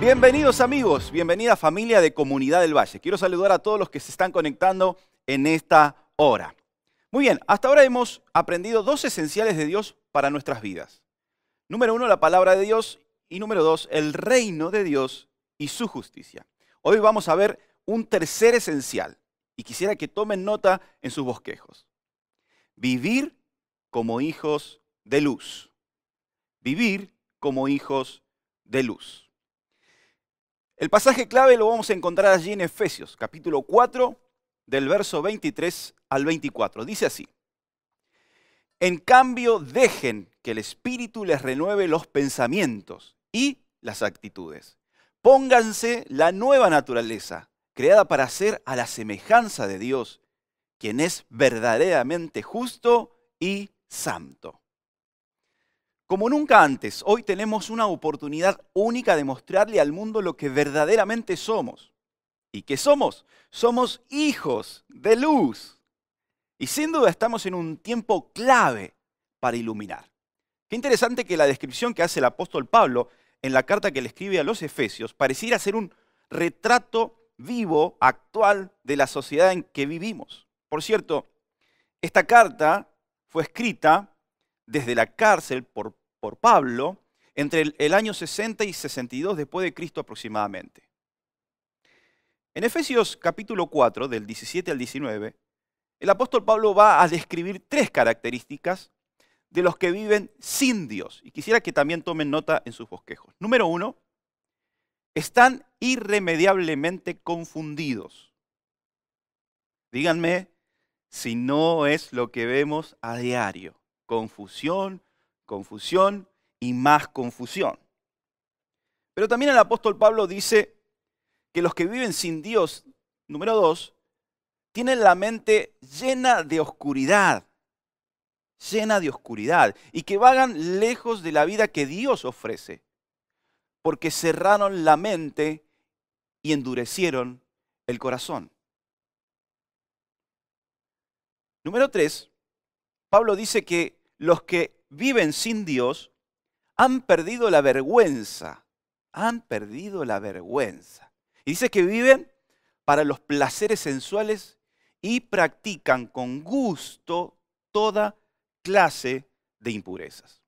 Bienvenidos amigos, bienvenida familia de Comunidad del Valle. Quiero saludar a todos los que se están conectando en esta hora. Muy bien, hasta ahora hemos aprendido dos esenciales de Dios para nuestras vidas. Número uno, la palabra de Dios, y número dos, el reino de Dios y su justicia. Hoy vamos a ver un tercer esencial, y quisiera que tomen nota en sus bosquejos. Vivir como hijos de luz. Vivir como hijos de luz. El pasaje clave lo vamos a encontrar allí en Efesios, capítulo 4, del verso 23 al 24. Dice así: En cambio, dejen que el Espíritu les renueve los pensamientos y las actitudes. Pónganse la nueva naturaleza, creada para ser a la semejanza de Dios, quien es verdaderamente justo y santo. Como nunca antes, hoy tenemos una oportunidad única de mostrarle al mundo lo que verdaderamente somos. ¿Y qué somos? Somos hijos de luz. Y sin duda estamos en un tiempo clave para iluminar. Qué interesante que la descripción que hace el apóstol Pablo en la carta que le escribe a los Efesios pareciera ser un retrato vivo, actual, de la sociedad en que vivimos. Por cierto, esta carta fue escrita desde la cárcel por Pablo entre el año 60 y 62 después de Cristo aproximadamente. En Efesios capítulo 4, del 17 al 19, el apóstol Pablo va a describir tres características de los que viven sin Dios. Y quisiera que también tomen nota en sus bosquejos. Número uno, están irremediablemente confundidos. Díganme si no es lo que vemos a diario. Confusión, confusión y más confusión. Pero también el apóstol Pablo dice que los que viven sin Dios, número dos, tienen la mente llena de oscuridad, y que vagan lejos de la vida que Dios ofrece, porque cerraron la mente y endurecieron el corazón. Número tres, Pablo dice que los que viven sin Dios han perdido la vergüenza. Y dice que viven para los placeres sensuales y practican con gusto toda clase de impurezas.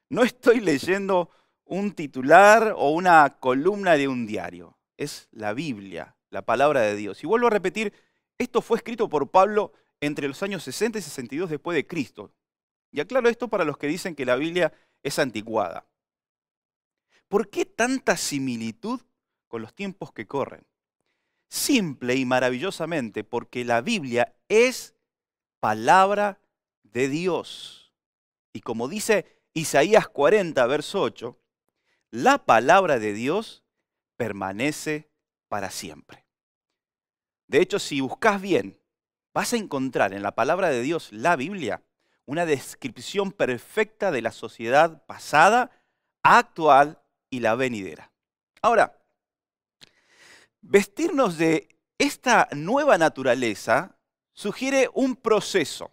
No estoy leyendo un titular o una columna de un diario. Es la Biblia, la palabra de Dios. Y vuelvo a repetir, esto fue escrito por Pablo entre los años 60 y 62 después de Cristo. Y aclaro esto para los que dicen que la Biblia es anticuada. ¿Por qué tanta similitud con los tiempos que corren? Simple y maravillosamente porque la Biblia es palabra de Dios. Y como dice Isaías 40, verso 8, la palabra de Dios permanece para siempre. De hecho, si buscas bien, vas a encontrar en la palabra de Dios, la Biblia, una descripción perfecta de la sociedad pasada, actual y la venidera. Ahora, vestirnos de esta nueva naturaleza sugiere un proceso.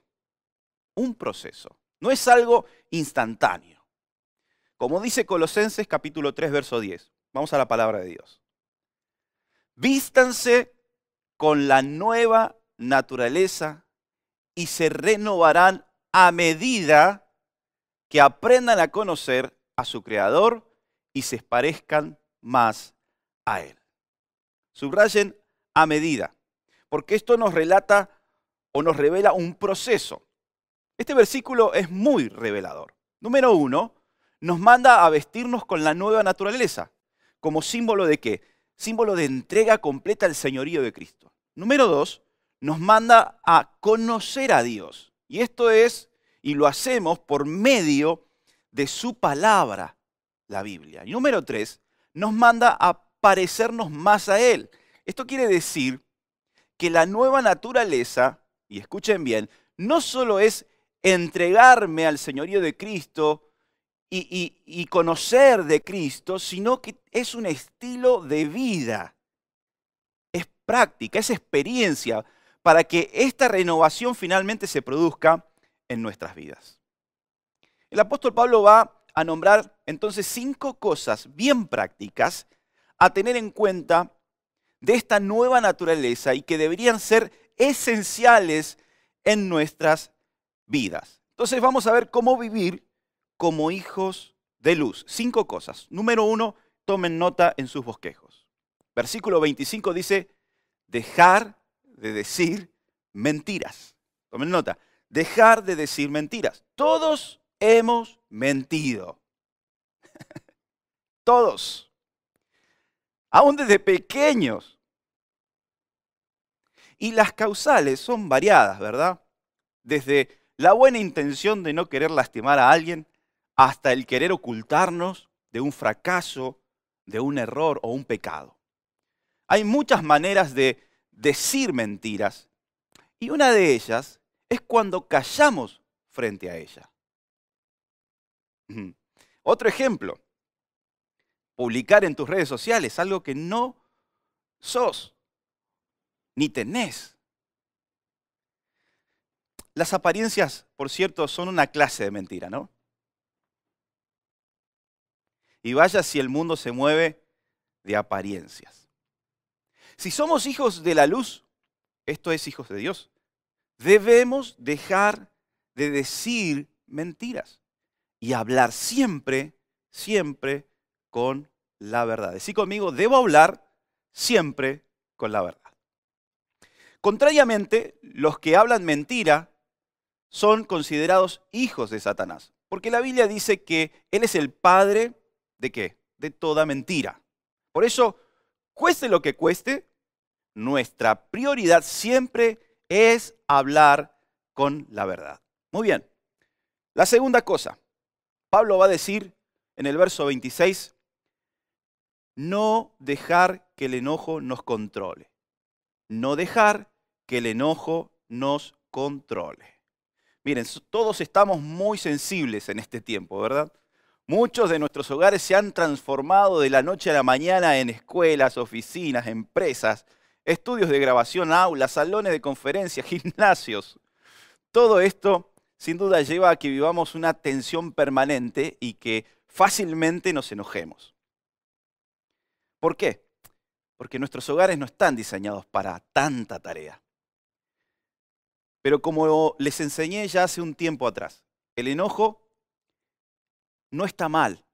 No es algo instantáneo. Como dice Colosenses capítulo 3, verso 10. Vamos a la palabra de Dios. Vístanse con la nueva naturaleza y se renovarán a medida que aprendan a conocer a su Creador y se parezcan más a Él. Subrayen a medida, porque esto nos relata o nos revela un proceso. Este versículo es muy revelador. Número uno, nos manda a vestirnos con la nueva naturaleza. ¿Como símbolo de qué? Símbolo de entrega completa al señorío de Cristo. Número dos, nos manda a conocer a Dios. Y esto es, y lo hacemos por medio de su palabra, la Biblia. Y número tres, nos manda a parecernos más a Él. Esto quiere decir que la nueva naturaleza, y escuchen bien, no solo es entregarme al señorío de Cristo y conocer de Cristo, sino que es un estilo de vida. Es práctica, es experiencia para que esta renovación finalmente se produzca en nuestras vidas. El apóstol Pablo va a nombrar entonces 5 cosas bien prácticas a tener en cuenta de esta nueva naturaleza y que deberían ser esenciales en nuestras vidas. Entonces vamos a ver cómo vivir como hijos de luz. 5 cosas. Número 1, tomen nota en sus bosquejos. Versículo 25 dice, dejar de decir mentiras. Tomen nota, dejar de decir mentiras. Todos hemos mentido. Todos. Aún desde pequeños. Y las causales son variadas, ¿verdad? Desde la buena intención de no querer lastimar a alguien hasta el querer ocultarnos de un fracaso, de un error o un pecado. Hay muchas maneras de decir mentiras y una de ellas es cuando callamos frente a ella. Otro ejemplo, publicar en tus redes sociales algo que no sos ni tenés. Las apariencias, por cierto, son una clase de mentira, ¿no? Y vaya si el mundo se mueve de apariencias. Si somos hijos de la luz, esto es hijos de Dios, debemos dejar de decir mentiras y hablar siempre, siempre con la verdad. Decí conmigo, debo hablar siempre con la verdad. Contrariamente, los que hablan mentira son considerados hijos de Satanás, porque la Biblia dice que él es el padre ¿de qué? De toda mentira. Por eso, cueste lo que cueste, nuestra prioridad siempre es hablar con la verdad. Muy bien. La segunda cosa, Pablo va a decir en el verso 26, no dejar que el enojo nos controle. No dejar que el enojo nos controle. Miren, todos estamos muy sensibles en este tiempo, ¿verdad? Muchos de nuestros hogares se han transformado de la noche a la mañana en escuelas, oficinas, empresas, estudios de grabación, aulas, salones de conferencias, gimnasios. Todo esto sin duda lleva a que vivamos una tensión permanente y que fácilmente nos enojemos. ¿Por qué? Porque nuestros hogares no están diseñados para tanta tarea. Pero como les enseñé ya hace un tiempo atrás, el enojo no está mal,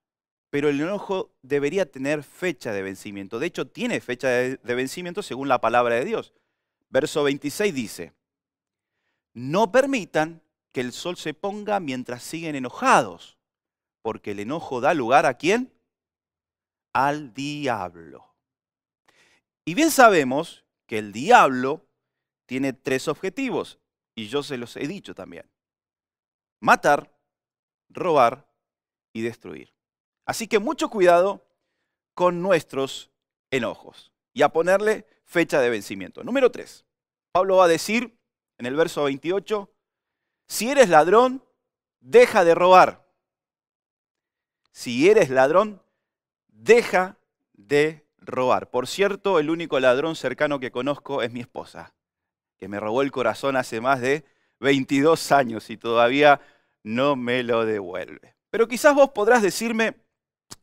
pero el enojo debería tener fecha de vencimiento. De hecho, tiene fecha de vencimiento según la palabra de Dios. Verso 26 dice, no permitan que el sol se ponga mientras siguen enojados, porque el enojo da lugar ¿a quién? Al diablo. Y bien sabemos que el diablo tiene 3 objetivos, y yo se los he dicho también. Matar, robar y destruir. Así que mucho cuidado con nuestros enojos y a ponerle fecha de vencimiento. Número 3. Pablo va a decir en el verso 28, si eres ladrón, deja de robar. Si eres ladrón, deja de robar. Por cierto, el único ladrón cercano que conozco es mi esposa, que me robó el corazón hace más de 22 años y todavía no me lo devuelve. Pero quizás vos podrás decirme,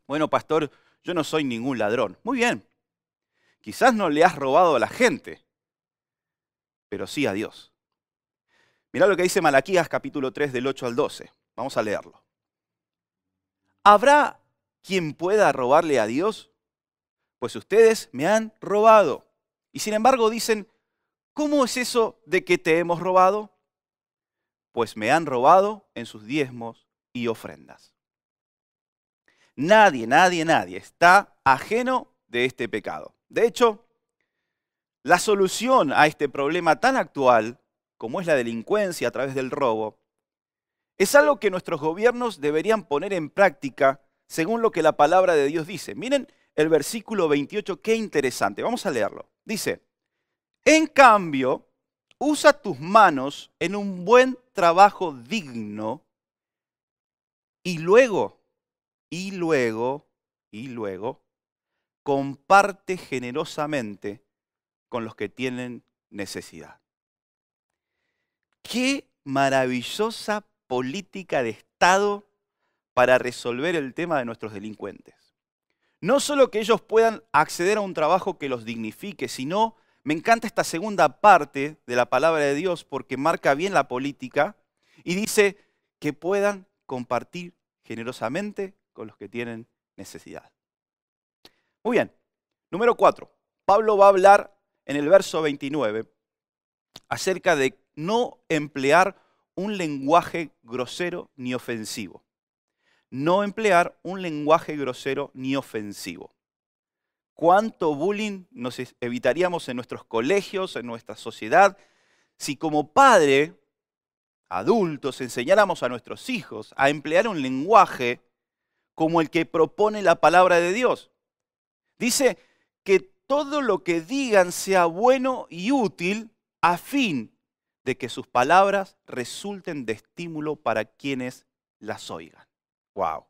bueno, pastor, yo no soy ningún ladrón. Muy bien, quizás no le has robado a la gente, pero sí a Dios. Mirá lo que dice Malaquías capítulo 3 del 8 al 12. Vamos a leerlo. ¿Habrá quien pueda robarle a Dios? Pues ustedes me han robado. Y sin embargo dicen, ¿cómo es eso de que te hemos robado? Pues me han robado en sus diezmos y ofrendas. Nadie está ajeno de este pecado. De hecho, la solución a este problema tan actual, como es la delincuencia a través del robo, es algo que nuestros gobiernos deberían poner en práctica según lo que la palabra de Dios dice. Miren el versículo 28, qué interesante. Vamos a leerlo. Dice, en cambio, usa tus manos en un buen trabajo digno y luego, comparte generosamente con los que tienen necesidad. Qué maravillosa política de Estado para resolver el tema de nuestros delincuentes. No solo que ellos puedan acceder a un trabajo que los dignifique, sino, me encanta esta segunda parte de la palabra de Dios porque marca bien la política y dice que puedan compartir generosamente con los que tienen necesidad. Muy bien, número 4. Pablo va a hablar en el verso 29 acerca de no emplear un lenguaje grosero ni ofensivo. No emplear un lenguaje grosero ni ofensivo. ¿Cuánto bullying nos evitaríamos en nuestros colegios, en nuestra sociedad, si como padre, adultos, enseñáramos a nuestros hijos a emplear un lenguaje como el que propone la palabra de Dios? Dice que todo lo que digan sea bueno y útil a fin de que sus palabras resulten de estímulo para quienes las oigan. ¡Wow!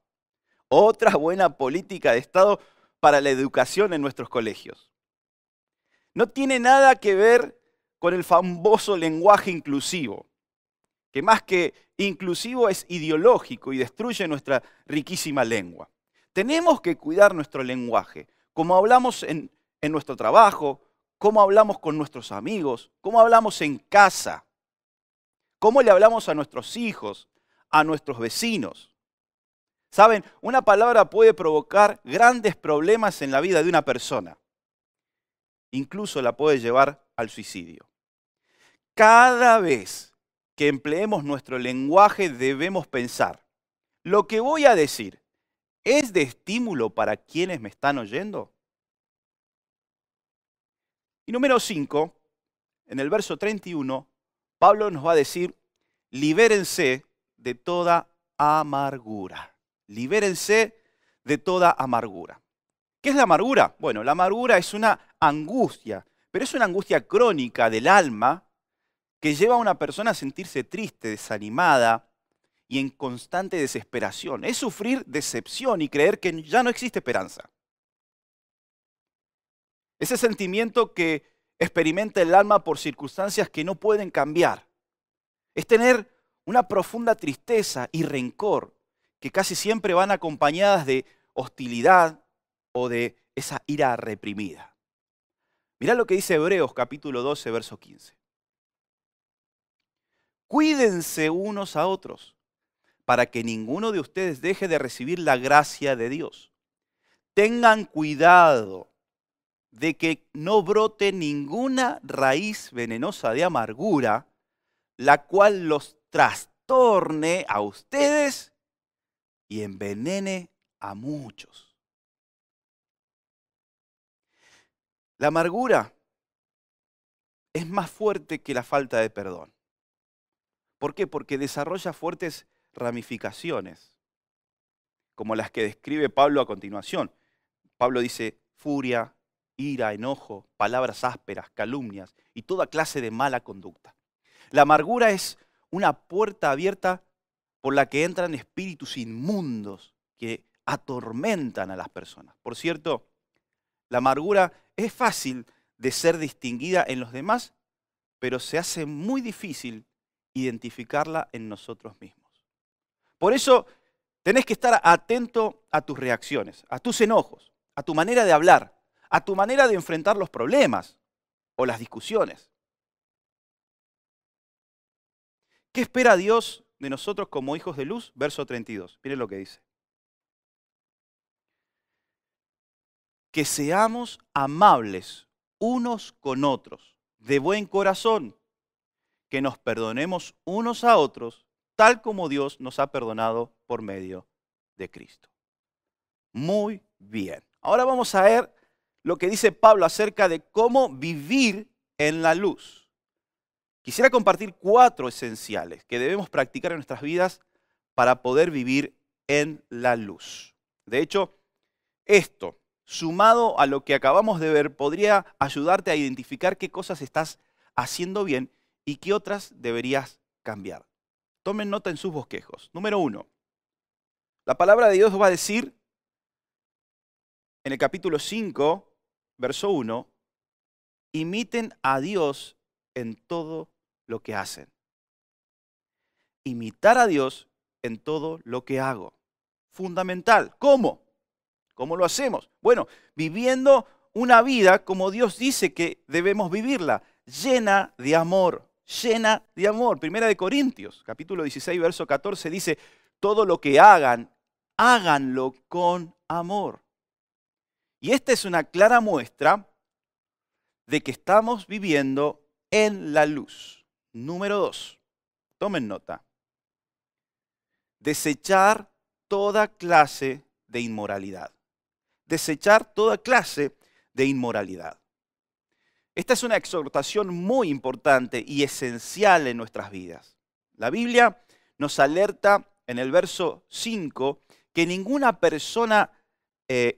Otra buena política de Estado para la educación en nuestros colegios. No tiene nada que ver con el famoso lenguaje inclusivo, que más que inclusivo es ideológico y destruye nuestra riquísima lengua. Tenemos que cuidar nuestro lenguaje, como hablamos en nuestro trabajo, cómo hablamos con nuestros amigos, cómo hablamos en casa, cómo le hablamos a nuestros hijos, a nuestros vecinos. Saben, una palabra puede provocar grandes problemas en la vida de una persona. Incluso la puede llevar al suicidio. Cada vez que empleemos nuestro lenguaje debemos pensar, ¿lo que voy a decir es de estímulo para quienes me están oyendo? Y número 5, en el verso 31, Pablo nos va a decir, libérense de toda amargura. Libérense de toda amargura. ¿Qué es la amargura? Bueno, la amargura es una angustia, pero es una angustia crónica del alma que lleva a una persona a sentirse triste, desanimada y en constante desesperación. Es sufrir decepción y creer que ya no existe esperanza. Ese sentimiento que experimenta el alma por circunstancias que no pueden cambiar. Es tener una profunda tristeza y rencor que casi siempre van acompañadas de hostilidad o de esa ira reprimida. Mirá lo que dice Hebreos capítulo 12, verso 15. Cuídense unos a otros para que ninguno de ustedes deje de recibir la gracia de Dios. Tengan cuidado de que no brote ninguna raíz venenosa de amargura, la cual los trastorne a ustedes y envenene a muchos. La amargura es más fuerte que la falta de perdón. ¿Por qué? Porque desarrolla fuertes ramificaciones, como las que describe Pablo a continuación. Pablo dice furia, ira, enojo, palabras ásperas, calumnias y toda clase de mala conducta. La amargura es una puerta abierta por la que entran espíritus inmundos que atormentan a las personas. Por cierto, la amargura es fácil de ser distinguida en los demás, pero se hace muy difícil identificarla en nosotros mismos. Por eso tenés que estar atento a tus reacciones, a tus enojos, a tu manera de hablar, a tu manera de enfrentar los problemas o las discusiones. ¿Qué espera Dios de nosotros como hijos de luz? Verso 32. Miren lo que dice. Que seamos amables unos con otros, de buen corazón, que nos perdonemos unos a otros, tal como Dios nos ha perdonado por medio de Cristo. Muy bien. Ahora vamos a ver lo que dice Pablo acerca de cómo vivir en la luz. Quisiera compartir 4 esenciales que debemos practicar en nuestras vidas para poder vivir en la luz. De hecho, esto, sumado a lo que acabamos de ver, podría ayudarte a identificar qué cosas estás haciendo bien y qué otras deberías cambiar. Tomen nota en sus bosquejos. Número 1. La palabra de Dios va a decir en el capítulo 5, verso 1, imiten a Dios en todo lo que hacen. Imitar a Dios en todo lo que hago. fundamental. ¿Cómo? ¿Cómo lo hacemos? Bueno, viviendo una vida como Dios dice que debemos vivirla, llena de amor, llena de amor. Primera de Corintios, capítulo 16, verso 14 dice, todo lo que hagan, háganlo con amor. Y esta es una clara muestra de que estamos viviendo en la luz. Número 2, tomen nota. Desechar toda clase de inmoralidad. Desechar toda clase de inmoralidad. Esta es una exhortación muy importante y esencial en nuestras vidas. La Biblia nos alerta en el verso 5 que ninguna persona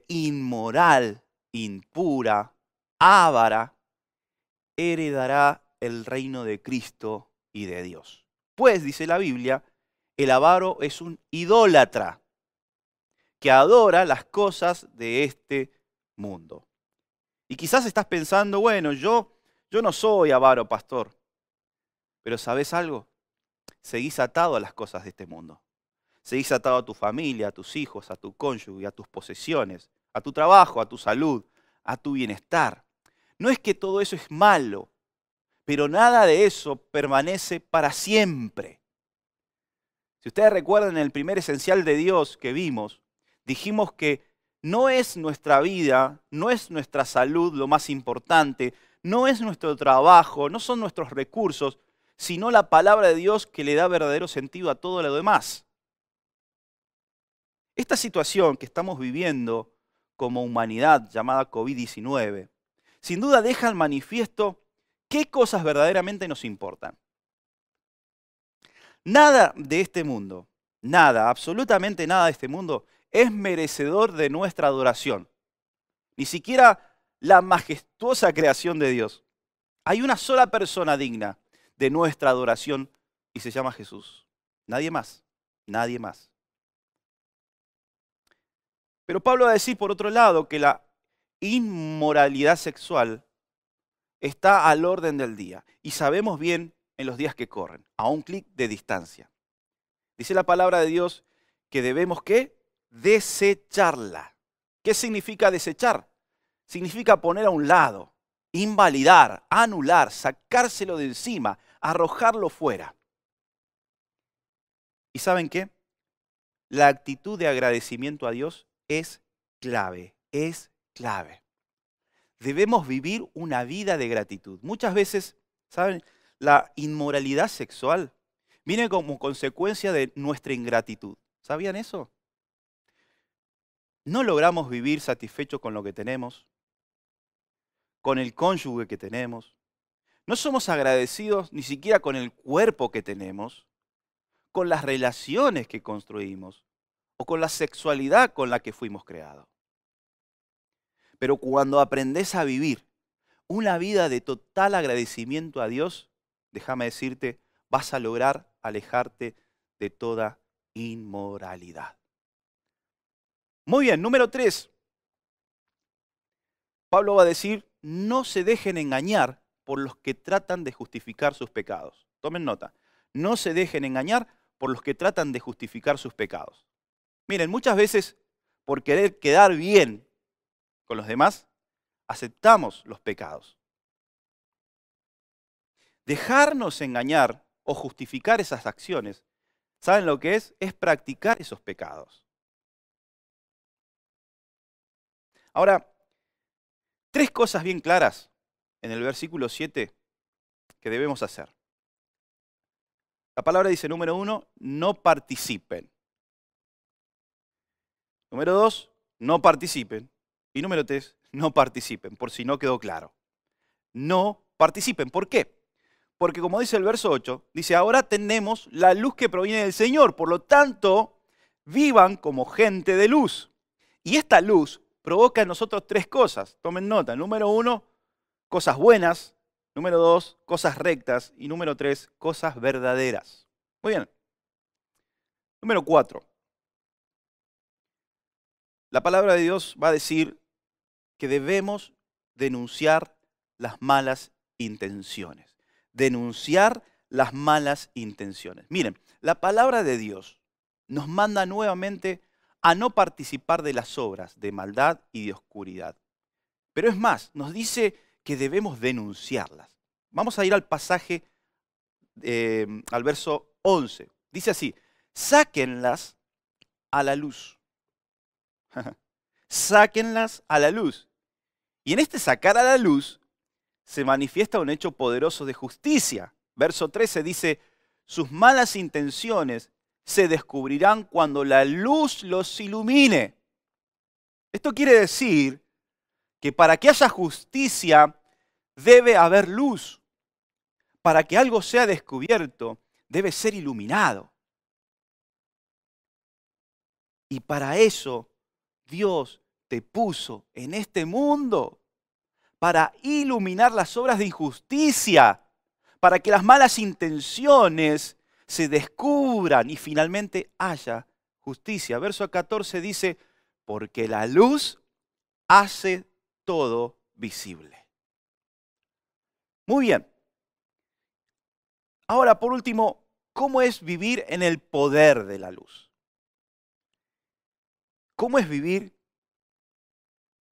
inmoral, impura, avara, heredará el reino de Cristo y de Dios. Pues, dice la Biblia, el avaro es un idólatra que adora las cosas de este mundo. Y quizás estás pensando, bueno, yo no soy avaro, pastor. Pero ¿sabes algo? Seguís atado a las cosas de este mundo. Seguís atado a tu familia, a tus hijos, a tu cónyuge, a tus posesiones, a tu trabajo, a tu salud, a tu bienestar. No es que todo eso es malo, pero nada de eso permanece para siempre. Si ustedes recuerdan el primer esencial de Dios que vimos, dijimos que no es nuestra vida, no es nuestra salud lo más importante, no es nuestro trabajo, no son nuestros recursos, sino la palabra de Dios que le da verdadero sentido a todo lo demás. Esta situación que estamos viviendo como humanidad llamada COVID-19, sin duda deja al manifiesto qué cosas verdaderamente nos importan. Nada de este mundo, nada, absolutamente nada de este mundo es merecedor de nuestra adoración. Ni siquiera la majestuosa creación de Dios. Hay una sola persona digna de nuestra adoración y se llama Jesús. Nadie más, nadie más. Pero Pablo va a decir, por otro lado, que la inmoralidad sexual está al orden del día. Y sabemos bien en los días que corren, a un clic de distancia. Dice la palabra de Dios que debemos, ¿qué? Desecharla. ¿Qué significa desechar? Significa poner a un lado, invalidar, anular, sacárselo de encima, arrojarlo fuera. ¿Y saben qué? La actitud de agradecimiento a Dios es clave, es clave. Debemos vivir una vida de gratitud. Muchas veces, ¿saben? La inmoralidad sexual viene como consecuencia de nuestra ingratitud. ¿Sabían eso? No logramos vivir satisfechos con lo que tenemos, con el cónyuge que tenemos. No somos agradecidos ni siquiera con el cuerpo que tenemos, con las relaciones que construimos o con la sexualidad con la que fuimos creados. Pero cuando aprendes a vivir una vida de total agradecimiento a Dios, déjame decirte, vas a lograr alejarte de toda inmoralidad. Muy bien, número 3. Pablo va a decir, no se dejen engañar por los que tratan de justificar sus pecados. Tomen nota, no se dejen engañar por los que tratan de justificar sus pecados. Miren, muchas veces por querer quedar bien con los demás, aceptamos los pecados. Dejarnos engañar o justificar esas acciones, ¿saben lo que es? Es practicar esos pecados. Ahora, 3 cosas bien claras en el versículo 7 que debemos hacer. La palabra dice, número 1, no participen. Número 2, no participen. Y número 3, no participen, por si no quedó claro. No participen. ¿Por qué? Porque como dice el verso 8, dice, ahora tenemos la luz que proviene del Señor, por lo tanto, vivan como gente de luz. Y esta luz provoca en nosotros 3 cosas. Tomen nota. Número 1, cosas buenas. Número 2, cosas rectas. Y número 3, cosas verdaderas. Muy bien. Número 4. La palabra de Dios va a decir que debemos denunciar las malas intenciones. Denunciar las malas intenciones. Miren, la palabra de Dios nos manda nuevamente a no participar de las obras de maldad y de oscuridad. Pero es más, nos dice que debemos denunciarlas. Vamos a ir al pasaje, al verso 11. Dice así, sáquenlas a la luz. Sáquenlas a la luz. Y en este sacar a la luz se manifiesta un hecho poderoso de justicia. Verso 13 dice, sus malas intenciones se descubrirán cuando la luz los ilumine. Esto quiere decir que para que haya justicia debe haber luz. Para que algo sea descubierto debe ser iluminado. Y para eso Dios te puso en este mundo, para iluminar las obras de injusticia, para que las malas intenciones se descubran y finalmente haya justicia. Verso 14 dice, porque la luz hace todo visible. Muy bien. Ahora, por último, ¿cómo es vivir en el poder de la luz? ¿Cómo es vivir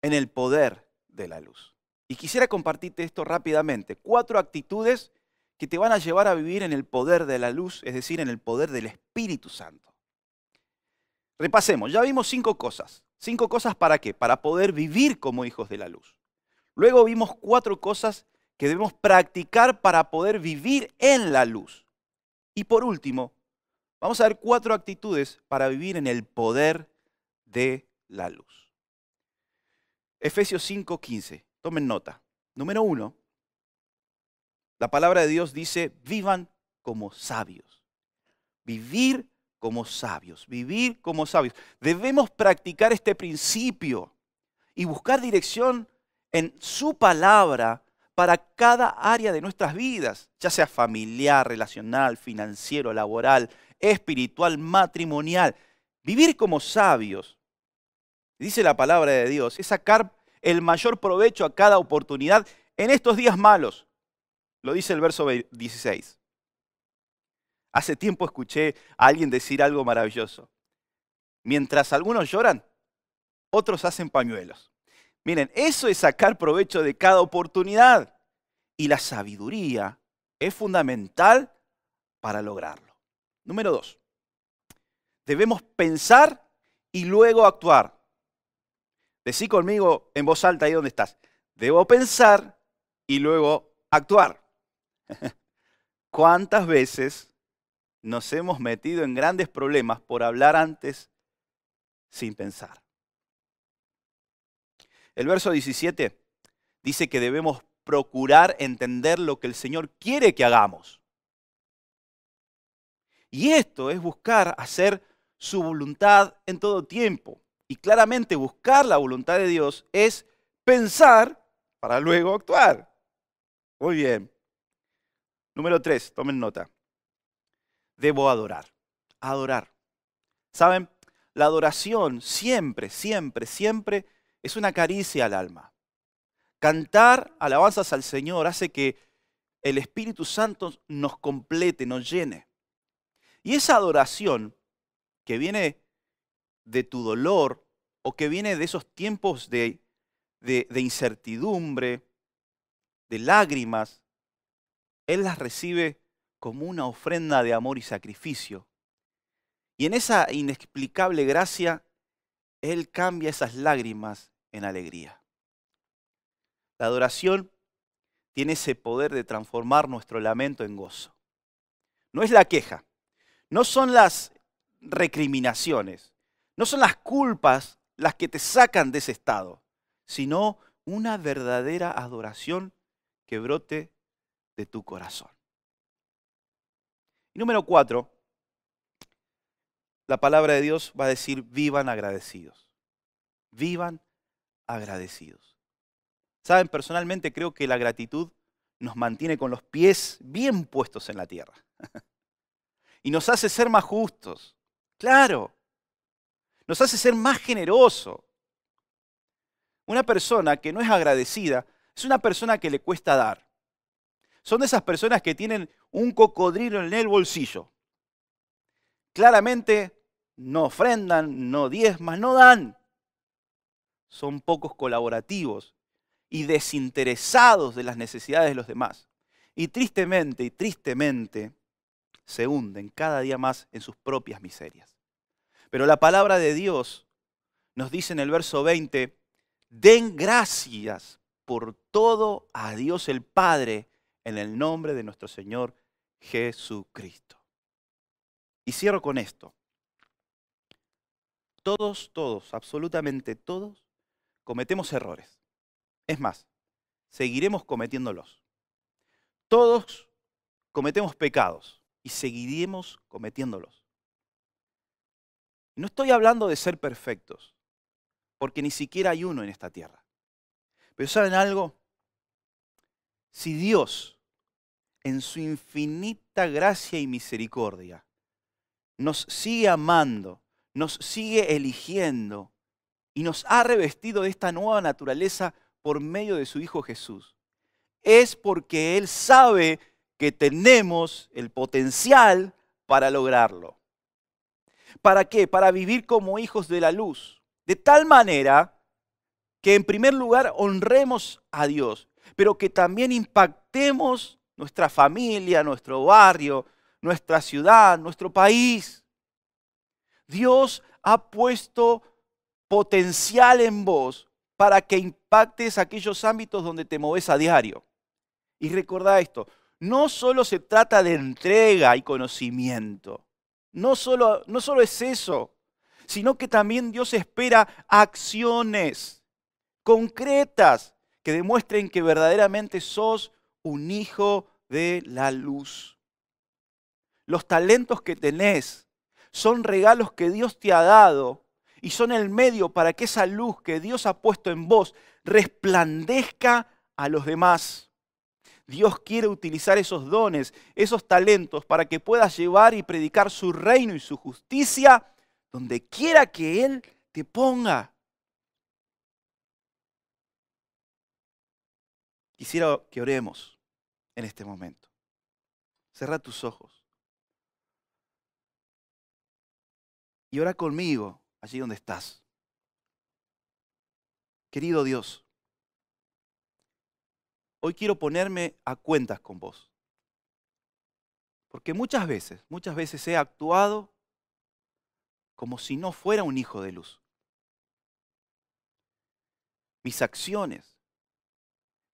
en el poder de la luz? Y quisiera compartirte esto rápidamente. 4 actitudes que te van a llevar a vivir en el poder de la luz, es decir, en el poder del Espíritu Santo. Repasemos, ya vimos 5 cosas. 5 cosas ¿para qué? Para poder vivir como hijos de la luz. Luego vimos 4 cosas que debemos practicar para poder vivir en la luz. Y por último, vamos a ver 4 actitudes para vivir en el poder de la luz. Efesios 5:15, tomen nota. Número 1, la palabra de Dios dice, vivan como sabios. Vivir como sabios, vivir como sabios. Debemos practicar este principio y buscar dirección en su palabra para cada área de nuestras vidas, ya sea familiar, relacional, financiero, laboral, espiritual, matrimonial. Vivir como sabios, dice la palabra de Dios, es sacar el mayor provecho a cada oportunidad en estos días malos. Lo dice el verso 16. Hace tiempo escuché a alguien decir algo maravilloso. Mientras algunos lloran, otros hacen pañuelos. Miren, eso es sacar provecho de cada oportunidad. Y la sabiduría es fundamental para lograrlo. Número 2. Debemos pensar y luego actuar. Decí conmigo en voz alta ahí donde estás. Debo pensar y luego actuar. ¿Cuántas veces nos hemos metido en grandes problemas por hablar antes sin pensar? El verso 17 dice que debemos procurar entender lo que el Señor quiere que hagamos. Y esto es buscar hacer su voluntad en todo tiempo. Y claramente buscar la voluntad de Dios es pensar para luego actuar. Muy bien. Número 3, tomen nota. Debo adorar. Adorar. ¿Saben? La adoración siempre, siempre, siempre es una caricia al alma. Cantar alabanzas al Señor hace que el Espíritu Santo nos complete, nos llene. Y esa adoración que viene de tu dolor o que viene de esos tiempos de incertidumbre, de lágrimas, Él las recibe como una ofrenda de amor y sacrificio. Y en esa inexplicable gracia, Él cambia esas lágrimas en alegría. La adoración tiene ese poder de transformar nuestro lamento en gozo. No es la queja, no son las recriminaciones, no son las culpas las que te sacan de ese estado, sino una verdadera adoración que brote de tu corazón. Y número 4, la palabra de Dios va a decir, vivan agradecidos. Vivan agradecidos. Saben, personalmente creo que la gratitud nos mantiene con los pies bien puestos en la tierra. Y nos hace ser más justos. Claro. Nos hace ser más generosos. Una persona que no es agradecida es una persona que le cuesta dar. Son de esas personas que tienen un cocodrilo en el bolsillo. Claramente no ofrendan, no diezman, no dan. Son pocos colaborativos y desinteresados de las necesidades de los demás. Y tristemente, se hunden cada día más en sus propias miserias. Pero la palabra de Dios nos dice en el verso 20, den gracias por todo a Dios el Padre en el nombre de nuestro Señor Jesucristo. Y cierro con esto. Todos, absolutamente todos, cometemos errores. Es más, seguiremos cometiéndolos. Todos cometemos pecados y seguiremos cometiéndolos. No estoy hablando de ser perfectos, porque ni siquiera hay uno en esta tierra. Pero ¿saben algo? Si Dios, en su infinita gracia y misericordia, nos sigue amando, nos sigue eligiendo y nos ha revestido de esta nueva naturaleza por medio de su Hijo Jesús, es porque Él sabe que tenemos el potencial para lograrlo. ¿Para qué? Para vivir como hijos de la luz. De tal manera que en primer lugar honremos a Dios, pero que también impactemos nuestra familia, nuestro barrio, nuestra ciudad, nuestro país. Dios ha puesto potencial en vos para que impactes aquellos ámbitos donde te moves a diario. Y recordá esto, no solo se trata de entrega y conocimiento, no solo es eso, sino que también Dios espera acciones concretas que demuestren que verdaderamente sos un hijo de la luz. Los talentos que tenés son regalos que Dios te ha dado y son el medio para que esa luz que Dios ha puesto en vos resplandezca a los demás. Dios quiere utilizar esos dones, esos talentos, para que puedas llevar y predicar su reino y su justicia donde quiera que Él te ponga. Quisiera que oremos en este momento. Cerrá tus ojos y ora conmigo allí donde estás. Querido Dios, hoy quiero ponerme a cuentas con vos. Porque muchas veces he actuado como si no fuera un hijo de luz. Mis acciones,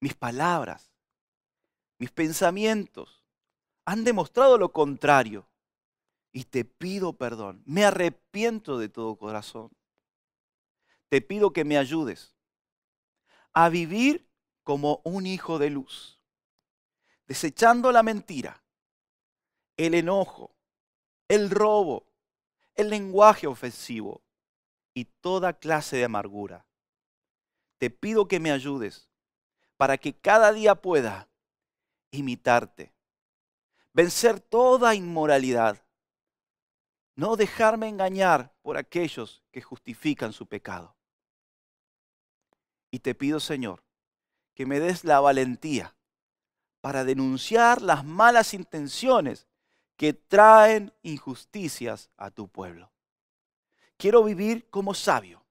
mis palabras, mis pensamientos han demostrado lo contrario. Y te pido perdón. Me arrepiento de todo corazón. Te pido que me ayudes a vivir como un hijo de luz, desechando la mentira, el enojo, el robo, el lenguaje ofensivo y toda clase de amargura. Te pido que me ayudes para que cada día pueda imitarte, vencer toda inmoralidad, no dejarme engañar por aquellos que justifican su pecado. Y te pido, Señor, que me des la valentía para denunciar las malas intenciones que traen injusticias a tu pueblo. Quiero vivir como sabio.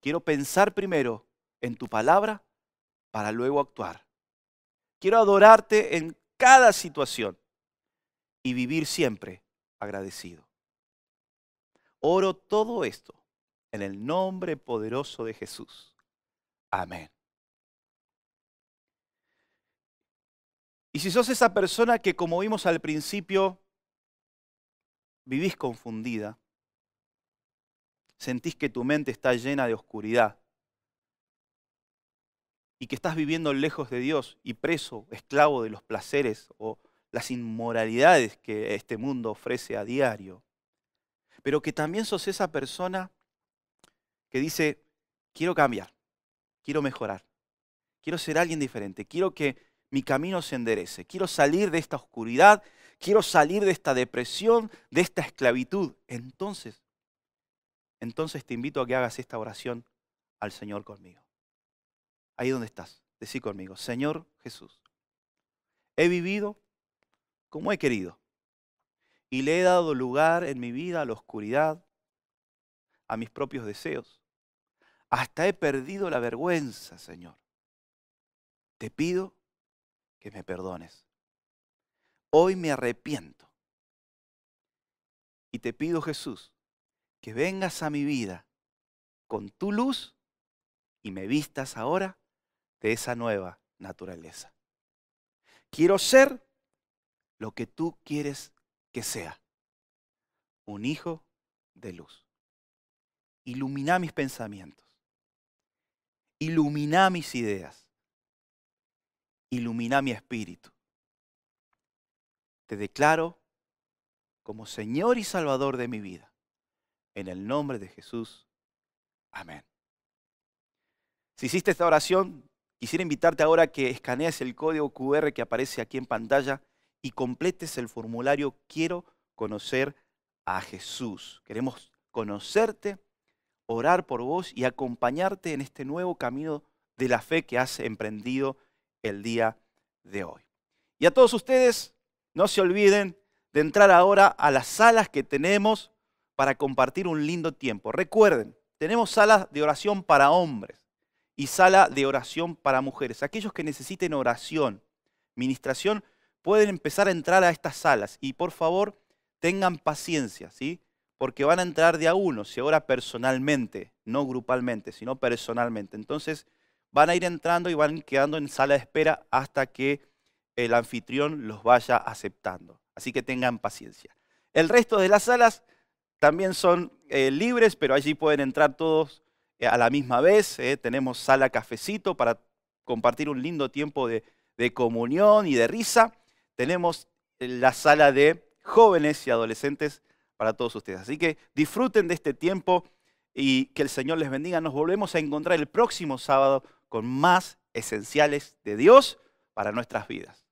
Quiero pensar primero en tu palabra para luego actuar. Quiero adorarte en cada situación y vivir siempre agradecido. Oro todo esto en el nombre poderoso de Jesús. Amén. Y si sos esa persona que, como vimos al principio, vivís confundida, sentís que tu mente está llena de oscuridad y que estás viviendo lejos de Dios y preso, esclavo de los placeres o las inmoralidades que este mundo ofrece a diario, pero que también sos esa persona que dice, quiero cambiar, quiero mejorar, quiero ser alguien diferente, quiero que mi camino se enderece, quiero salir de esta oscuridad, quiero salir de esta depresión, de esta esclavitud. Entonces te invito a que hagas esta oración al Señor conmigo. Ahí donde estás, decí conmigo, Señor Jesús, he vivido como he querido y le he dado lugar en mi vida a la oscuridad, a mis propios deseos. Hasta he perdido la vergüenza, Señor. Te pido que me perdones. Hoy me arrepiento. Y te pido, Jesús, que vengas a mi vida con tu luz y me vistas ahora de esa nueva naturaleza. Quiero ser lo que tú quieres que sea, un hijo de luz. Ilumina mis pensamientos, ilumina mis ideas, ilumina mi espíritu. Te declaro como Señor y Salvador de mi vida. En el nombre de Jesús. Amén. Si hiciste esta oración, quisiera invitarte ahora a que escanees el código QR que aparece aquí en pantalla y completes el formulario Quiero conocer a Jesús. Queremos conocerte, orar por vos y acompañarte en este nuevo camino de la fe que has emprendido el día de hoy. Y a todos ustedes, no se olviden de entrar ahora a las salas que tenemos para compartir un lindo tiempo. Recuerden, tenemos salas de oración para hombres y sala de oración para mujeres. Aquellos que necesiten oración, ministración, pueden empezar a entrar a estas salas. Y por favor, tengan paciencia, ¿sí? Porque van a entrar de a uno, se ora personalmente, no grupalmente, sino personalmente. Entonces, van a ir entrando y van quedando en sala de espera hasta que el anfitrión los vaya aceptando. Así que tengan paciencia. El resto de las salas también son libres, pero allí pueden entrar todos a la misma vez. Tenemos sala cafecito para compartir un lindo tiempo de comunión y de risa. Tenemos la sala de jóvenes y adolescentes para todos ustedes. Así que disfruten de este tiempo y que el Señor les bendiga. Nos volvemos a encontrar el próximo sábado con más esenciales de Dios para nuestras vidas.